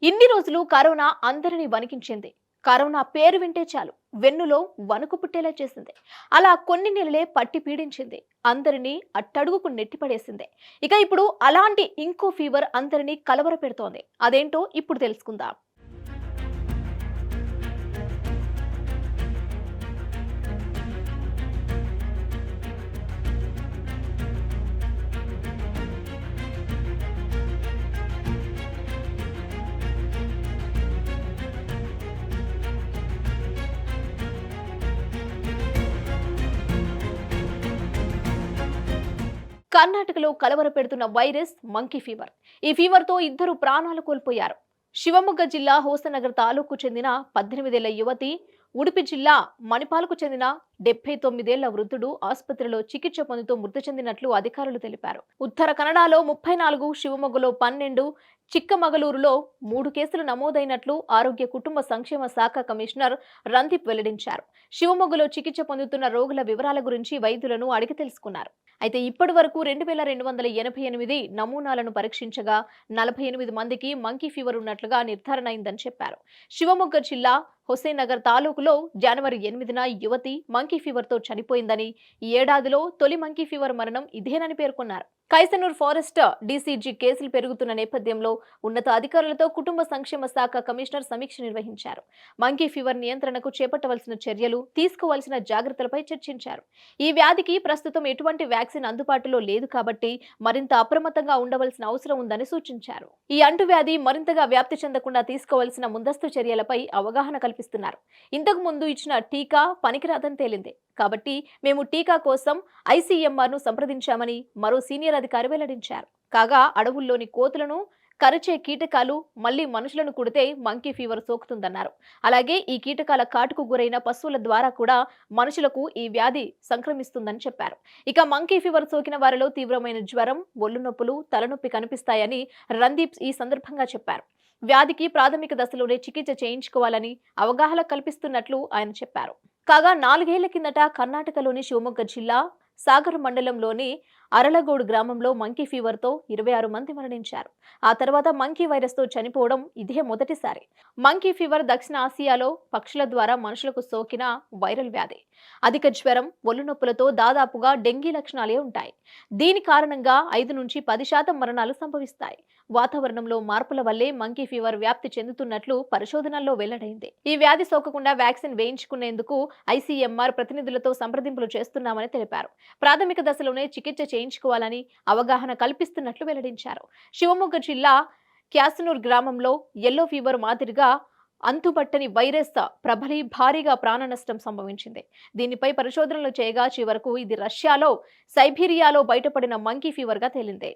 ఇన్ని రోజులు కరోనా అందరినీ వణికించింది. కరోనా పేరు వింటే చాలు వెన్నులో వణుకు పుట్టేలా చేసింది. అలా కొన్ని నెలలే పట్టి పీడించింది. అందరినీ అట్టడుగుకు నెట్టిపడేసింది. ఇక ఇప్పుడు అలాంటి ఇంకో ఫీవర్ అందరినీ కలవరపెడుతోంది. అదేంటో ఇప్పుడు తెలుసుకుందాం. కర్ణాటకలో కలవరపెడుతున్న వైరస్ మంకీ ఫీవర్. ఈ ఫీవర్తో ఇద్దరు ప్రాణాలు కోల్పోయారు. శివమొగ్గ జిల్లా హోసనగర్ తాలూకు చెందిన 18 ఏళ్ల యువతి, ఉడిపి జిల్లా మణిపాల్కు చెందిన 79 ఏళ్ల వృద్ధుడు ఆసుపత్రిలో చికిత్స పొందుతూ మృతి చెందినట్లు అధికారులు తెలిపారు. ఉత్తర కన్నడలో 34, శివమొగ్గలో 12, చిక్కమగళూరులో 3 కేసులు నమోదైనట్లు ఆరోగ్య కుటుంబ సంక్షేమ శాఖ కమిషనర్ రందీప్ వెల్లడించారు. శివమొగ్గలో చికిత్స పొందుతున్న రోగుల వివరాల గురించి వైద్యులను అడిగి తెలుసుకున్నారు. అయితే ఇప్పటి వరకు 2288 నమూనాలను పరీక్షించగా 48 మందికి మంకీ ఫీవర్ ఉన్నట్లుగా నిర్ధారణ అయిందని చెప్పారు. శివమొగ్గ జిల్లా హుసేనగర్ తాలూకులో జనవరి 8న యువతి మంకీ ఫీవర్ తో చనిపోయిందని, ఈ ఏడాదిలో తొలి మంకీ ఫీవర్ మరణం ఇదేనని పేర్కొన్నారు. కైసనూర్ ఫారెస్ట్ డీసీజీ కేసులు పెరుగుతున్న నేపథ్యంలో ఉన్నత అధికారులతో కుటుంబ సంక్షేమ శాఖ కమిషనర్ సమీక్ష నిర్వహించారు. మంకీ ఫీవర్ నియంత్రణకు చేపట్టవలసిన చర్యలు, తీసుకోవాల్సిన జాగ్రత్తలపై చర్చించారు. ఈ వ్యాధికి ప్రస్తుతం ఎటువంటి వ్యాక్సిన్ అందుబాటులో లేదు కాబట్టి మరింత అప్రమత్తంగా ఉండవలసిన అవసరం ఉందని సూచించారు. ఈ అంటువ్యాధి మరింతగా వ్యాప్తి చెందకుండా తీసుకోవాల్సిన ముందస్తు చర్యలపై అవగాహన కల్పిస్తున్నారు. ఇంతకు ముందు ఇచ్చిన టీకా పనికిరాదని తేలింది కాబట్టి మేము టీకా కోసం ICMR ను సంప్రదించామని మరో సీనియర్ అధికారి వెల్లడించారు. కాగా అడవుల్లోని కోతులను కరిచే కీటకాలు మళ్లీ మనుషులను కుడితే మంకీ ఫీవర్ సోకుతుందన్నారు. అలాగే ఈ కీటకాల కాటుకు గురైన పశువుల ద్వారా కూడా మనుషులకు ఈ వ్యాధి సంక్రమిస్తుందని చెప్పారు. ఇక మంకీ ఫీవర్ సోకిన వారిలో తీవ్రమైన జ్వరం, ఒళ్ళు నొప్పులు, తలనొప్పి కనిపిస్తాయని రందీప్ ఈ సందర్భంగా చెప్పారు. వ్యాధికి ప్రాథమిక దశలోనే చికిత్స చేయించుకోవాలని అవగాహన కల్పిస్తున్నట్లు ఆయన చెప్పారు. కాగా 4 ఏళ్ల కిందట కర్ణాటకలోని శివమొగ్గ జిల్లా సాగర్ మండలంలోని అరలగోడు గ్రామంలో మంకీ ఫీవర్ తో 26 మంది మరణించారు. ఆ తర్వాత మంకీ వైరస్ తో చనిపోవడం ఇదే మొదటిసారి. మంకీ ఫీవర్ దక్షిణ ఆసియాలో పక్షుల ద్వారా మనుషులకు సోకిన వైరల్ వ్యాధి. అధిక జ్వరం, ఒళ్ళు నొప్పులతో దాదాపుగా డెంగీ లక్షణాలే ఉంటాయి. దీని కారణంగా 5 నుంచి 10% మరణాలు సంభవిస్తాయి. వాతావరణంలో మార్పుల వల్లే మంకీ ఫీవర్ వ్యాప్తి చెందుతున్నట్లు పరిశోధనల్లో వెల్లడైంది. ఈ వ్యాధి సోకకుండా వ్యాక్సిన్ వేయించుకునేందుకు ICMR ప్రతినిధులతో సంప్రదింపులు చేస్తున్నామని తెలిపారు. ప్రాథమిక దశలోనే చికిత్స చేయించుకోవాలని అవగాహన కల్పిస్తున్నట్లు వెల్లడించారు. శివమొగ్గ జిల్లా క్యాసనూర్ గ్రామంలో యెల్లో ఫీవర్ మాదిరిగా అంతుబట్టని వైరస్ ప్రబలి భారీగా ప్రాణ నష్టం సంభవించింది. దీనిపై పరిశోధనలు చేయగా చివరకు ఇది రష్యాలో సైబీరియాలో బయటపడిన మంకీ ఫీవర్ గా తేలింది.